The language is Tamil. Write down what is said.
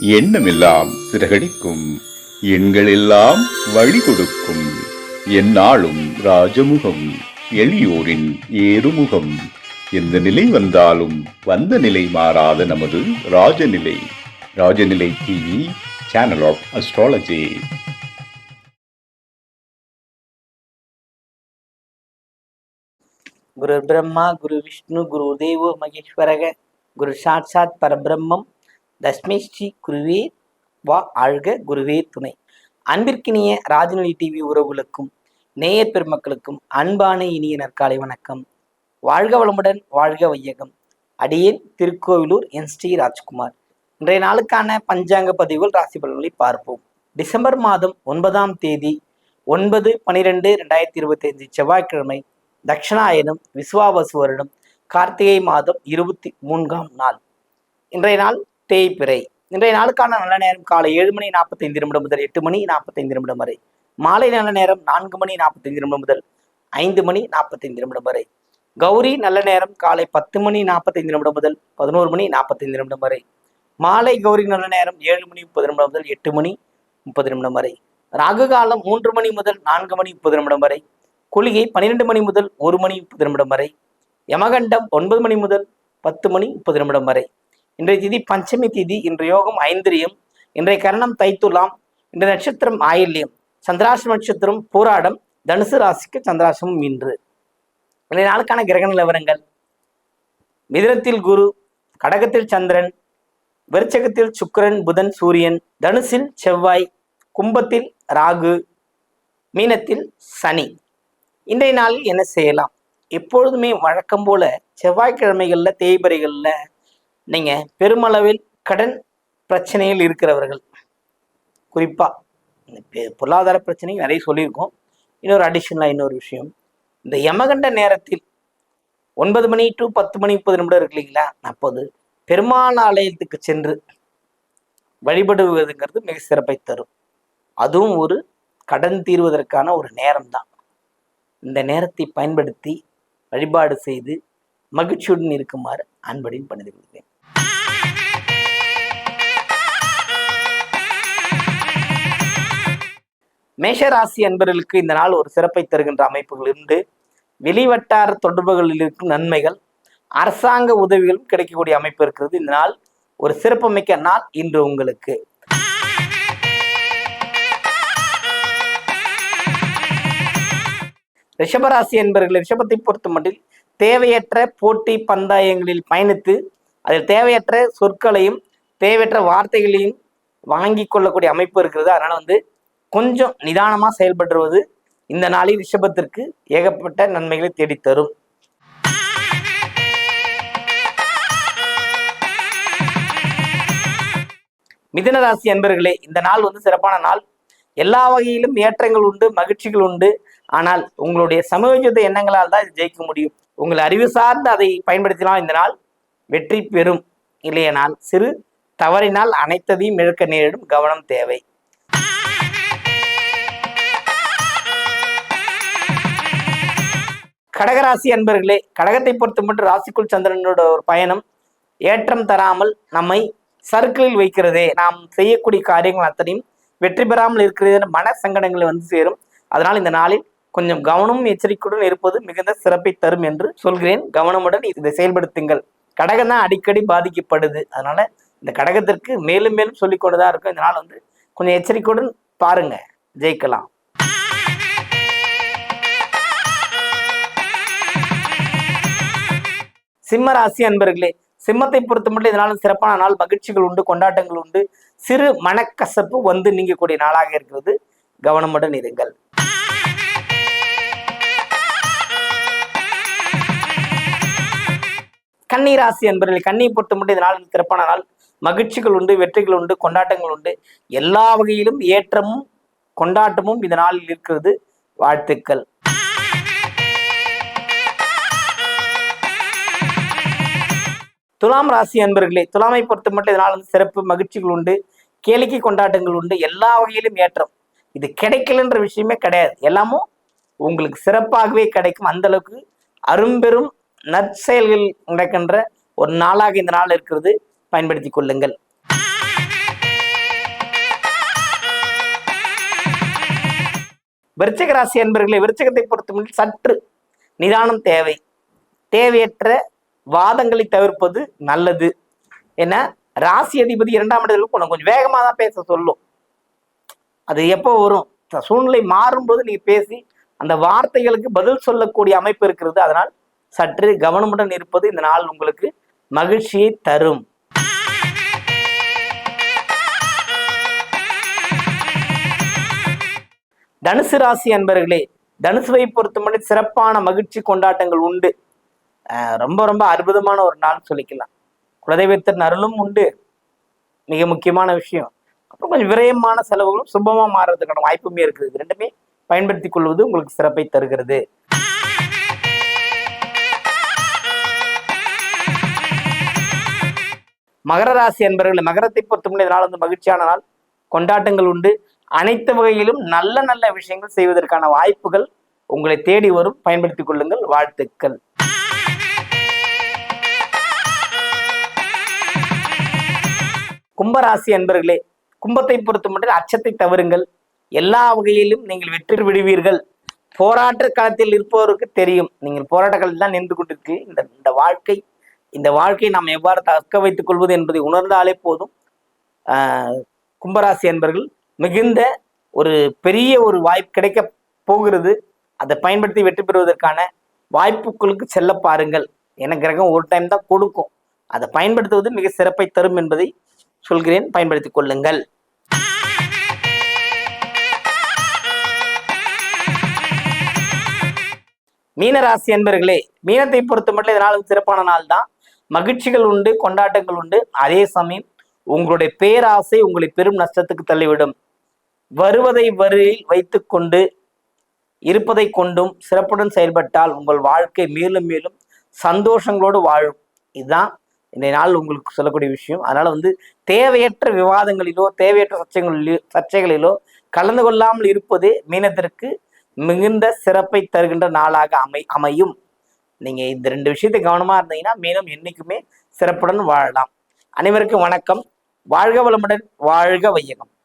எண்ணமெல்லாம் சிறகடிக்கும், எண்களெல்லாம் வழி கொடுக்கும், எந்நாளும் ராஜமுகம், எளியோரின் ஏறுமுகம். எந்த நிலை வந்தாலும் வந்த நிலை மாறாத நமது Rajanilai. Rajanilai TV, channel of astrology. குரு பிரம்மா, குரு விஷ்ணு, குரு தேவோ மகேஸ்வரக, குரு சாட்சாத் பரபிரம்மம், தஸ்மை ஸ்ரீ குருவே வா ஆழ்க, குருவே துணை. அன்பிற்கினிய ராஜநிலை டிவி உறவுகளுக்கும் நேயர் பெருமக்களுக்கும் அன்பான இனிய நற்காலை வணக்கம். வாழ்க வளமுடன், வாழ்க வையகம். அடியேன் திருக்கோவிலூர் என் ஸ்ரீ ராஜ்குமார். இன்றைய நாளுக்கான பஞ்சாங்க பதிவுகள், ராசி பலன்களை பார்ப்போம். டிசம்பர் மாதம் 9ஆம் தேதி 9/12/2025 செவ்வாய்க்கிழமை, தட்சிணாயனம் விஸ்வாவசு வருடம், கார்த்திகை மாதம் 23ஆம் நாள். இன்றைய நாள் தேய்பிறை. இன்றைய நாளுக்கான நல்ல நேரம் காலை 7:45 முதல் 8:45 வரை. மாலை நல்ல நேரம் 4:45 முதல் 5:45 வரை. கௌரி நல்ல நேரம் காலை 10:45 முதல் 11:45 வரை. மாலை கௌரி நல்ல நேரம் 7:30 முதல் 8:30 வரை. ராகு காலம் 3 மணி முதல் 4:30 வரை. குளிகை 12 மணி முதல் 1:30 வரை. யமகண்டம் 9 மணி முதல் 10:30 வரை. இன்றைய திதி பஞ்சமி திதி. இன்றைய யோகம் ஐந்திரியம். இன்றைய கரணம் தைத்துலாம். இன்றைய நட்சத்திரம் ஆயில்யம். சந்திராசிரம நட்சத்திரம் பூராடம். தனுசு ராசிக்கு சந்திராசிரமம் இன்று. இன்றைய நாளுக்கான கிரக நிலவரங்கள்: மிதுனத்தில் குரு, கடகத்தில் சந்திரன், விருச்சகத்தில் சுக்கிரன், புதன், சூரியன், தனுசில் செவ்வாய், கும்பத்தில் ராகு, மீனத்தில் சனி. இன்றைய நாளில் என்ன செய்யலாம்? எப்பொழுதுமே வழக்கம் போல செவ்வாய்க்கிழமைகள்ல தேய்பிறைகள்ல நீங்க பெருமளவில் கடன் பிரச்சனையில் இருக்கிறவர்கள், குறிப்பா பொருளாதார பிரச்சனை நிறைய சொல்லியிருக்கோம். இன்னொரு விஷயம், இந்த யமகண்ட நேரத்தில் 9 மணி டு 10:30 இருக்கு இல்லைங்களா, அப்போது பெருமாள் ஆலயத்துக்கு சென்று வழிபடுவதுங்கிறது மிக சிறப்பை தரும். அதுவும் ஒரு கடன் தீர்வதற்கான ஒரு நேரம் தான். இந்த நேரத்தை பயன்படுத்தி வழிபாடு செய்து மகிழ்ச்சியுடன் இருக்குமாறு அன்படின் பண்ணிக் கொள்கிறேன். மேஷராசி அன்பர்களுக்கு இந்த நாள் ஒரு சிறப்பை தருகின்ற அமைப்புகள் இருந்து வெளிவட்டார தொடர்புகளில் இருக்கும் நன்மைகள், அரசாங்க உதவிகளும் கிடைக்கக்கூடிய அமைப்பு இருக்கிறது. இந்த நாள் ஒரு சிறப்புமிக்க நாள் இன்று உங்களுக்கு. ரிஷபராசி என்பவர்கள், ரிஷபத்தை பொறுத்த மட்டில் தேவையற்ற போட்டி பந்தாயங்களில் பயணித்து அதில் தேவையற்ற சொற்களையும் தேவையற்ற வார்த்தைகளையும் வாங்கி கொள்ளக்கூடிய அமைப்பு இருக்கிறது. அதனால கொஞ்சம் நிதானமா செயல்படுவது இந்த நாளில் ரிஷபத்திற்கு ஏகப்பட்ட நன்மைகளை தேடித்தரும். மிதுன ராசி அன்பர்களே, இந்த நாள் சிறப்பான நாள். எல்லா வகையிலும் ஏற்றங்கள் உண்டு, மகிழ்ச்சிகள் உண்டு. ஆனால் உங்களுடைய சமயோஜித எண்ணங்களால் தான் இது ஜெயிக்க முடியும். உங்கள் அறிவு சார்ந்து அதை பயன்படுத்தினால் இந்த நாள் வெற்றி பெறும். இல்லையனால் சிறு தவறினால் அனைத்தையும் இழக்க நேரிடும். கவனம் தேவை. கடகராசி அன்பர்களே, கடகத்தை பொறுத்த மட்டும் ராசிக்குள் சந்திரனோட ஒரு பயணம் ஏற்றம் தராமல் நம்மை சர்க்கிளில் வைக்கிறதே. நாம் செய்யக்கூடிய காரியங்கள் அத்தனையும் வெற்றி பெறாமல் இருக்கிறது மன சங்கடங்களை சேரும். அதனால் இந்த நாளில் கொஞ்சம் கவனமும் எச்சரிக்கையுடன் இருப்பது மிகுந்த சிறப்பை தரும் என்று சொல்கிறேன். கவனமுடன் இதை செயல்படுத்துங்கள். கடகம் தான் அடிக்கடி பாதிக்கப்படுது. அதனால இந்த கடகத்திற்கு மேலும் மேலும் சொல்லிக்கொண்டுதான் இருக்கும். இந்த நாள் கொஞ்சம் எச்சரிக்கையுடன் பாருங்க, ஜெயிக்கலாம். சிம்ம ராசி அன்பர்களே, சிம்மத்தை பொறுத்த மட்டும் இதனால சிறப்பான நாள். மகிழ்ச்சிகள் உண்டு, கொண்டாட்டங்கள் உண்டு. சிறு மனக்கசப்பு நீங்கக்கூடிய நாளாக இருக்கிறது. கவனமுடன் இருங்கள். கன்னி ராசி அன்பர்களே, கன்னியை பொறுத்த மட்டும் இதனால் சிறப்பான நாள். மகிழ்ச்சிகள் உண்டு, வெற்றிகள் உண்டு, கொண்டாட்டங்கள் உண்டு. எல்லா வகையிலும் ஏற்றமும் கொண்டாட்டமும் இந்த நாளில் இருக்கிறது. வாழ்த்துக்கள். துலாம் ராசி அன்பர்களே, துலாமை பொறுத்த மட்டும் இதனால் சிறப்பு மகிழ்ச்சிகள் உண்டு, கேளிக்கை கொண்டாட்டங்கள் உண்டு. எல்லா வகையிலும் ஏற்றம். இது கிடைக்கலன்ற விஷயமே கிடையாது. எல்லாமும் உங்களுக்கு சிறப்பாகவே கிடைக்கும். அந்த அளவுக்கு அரும்பெரும் நற்செயல்கள் நடக்கின்ற ஒரு நாளாக இந்த நாள் இருக்கிறது. பயன்படுத்திக் கொள்ளுங்கள். விருச்சிக ராசி அன்பர்களே, விருச்சிகத்தை பொறுத்தவரை சற்று நிதானம் தேவை. தேவையற்ற வாதங்களை தவிர்ப்பது நல்லது. ஏன்னா ராசி அதிபதி 2ஆம் இடத்துல கொஞ்சம் வேகமாக தான் பேச சொல்லும். அது எப்போ வரும், சூழ்நிலை மாறும்போது நீங்க பேசி அந்த வார்த்தைகளுக்கு பதில் சொல்லக்கூடிய அமைப்பு இருக்கிறது. அதனால் சற்று கவனமுடன் இருப்பது இந்த நாள் உங்களுக்கு மகிழ்ச்சியை தரும். தனுசு ராசி அன்பர்களே, தனுசுவை பொறுத்தமட்டு சிறப்பான மகிழ்ச்சி கொண்டாட்டங்கள் உண்டு. ரொம்ப ரொம்ப அற்புதமான ஒரு நாள் சொல்லிக்கலாம். குலதெய்வத்தின் அருளும் உண்டு, மிக முக்கியமான விஷயம். அப்புறம் கொஞ்சம் விரயமான செலவுகளும் சுபமா மாறுறதுக்கான வாய்ப்புமே இருக்குது. இது ரெண்டுமே பயன்படுத்திக் கொள்வது உங்களுக்கு சிறப்பை தருகிறது. மகர ராசி அன்பர்கள், மகரத்தை பொறுத்தமட்டு இதனால் வந்து மகிழ்ச்சியான நாள், கொண்டாட்டங்கள் உண்டு. அனைத்து வகையிலும் நல்ல நல்ல விஷயங்கள் செய்வதற்கான வாய்ப்புகள் உங்களை தேடி வரும். பயன்படுத்திக் கொள்ளுங்கள். வாழ்த்துக்கள். கும்பராசி அன்பர்களே, கும்பத்தை பொறுத்த மட்டும் அச்சத்தை தவறுங்கள். எல்லா வகையிலும் நீங்கள் வெற்றி விடுவீர்கள். போராட்ட களத்தில் இருப்பவருக்கு தெரியும், நீங்கள் போராட்ட களத்தில் தான் நின்று கொண்டிருக்கு. இந்த வாழ்க்கை நாம் எவ்வாறு தக்க வைத்துக் கொள்வது என்பதை உணர்ந்தாலே போதும். கும்பராசி அன்பர்கள், மிகுந்த ஒரு பெரிய ஒரு வாய்ப்பு கிடைக்க போகிறது. அதை பயன்படுத்தி வெற்றி பெறுவதற்கான வாய்ப்புகளுக்கு செல்ல பாருங்கள். என கிரகம் ஒரு டைம் தான் கொடுக்கும், அதை பயன்படுத்துவது மிக சிறப்பை தரும் என்பதை சொல்கிறேன். பயன்படுத்திக் கொள்ளுங்கள். மீனராசி அன்பர்களே, மீனத்தை பொறுத்த மட்டும் இதனால் சிறப்பான நாள் தான். மகிழ்ச்சிகள் உண்டு, கொண்டாட்டங்கள் உண்டு. அதே சமயம் உங்களுடைய பேராசை உங்களை பெரும் நஷ்டத்துக்கு தள்ளிவிடும். வருவதை வரியில் வைத்து கொண்டு இருப்பதை கொண்டும் சிறப்புடன் செயல்பட்டால் உங்கள் வாழ்க்கை மேலும் மேலும் சந்தோஷங்களோடு வாழும். இதுதான் இந்த நாள் உங்களுக்கு சொல்லக்கூடிய விஷயம். அதனால வந்து தேவையற்ற விவாதங்களிலோ தேவையற்ற சர்ச்சைகளிலோ கலந்து கொள்ளாமல் இருப்பதே மீனத்திற்கு மிகுந்த சிறப்பை தருகின்ற நாளாக அமையும். நீங்க இந்த 2 விஷயத்தை கவனமா இருந்தீங்கன்னா மீனம் என்னைக்குமே சிறப்புடன் வாழலாம். அனைவருக்கும் வணக்கம். வாழ்க வளமுடன், வாழ்க வையகம்.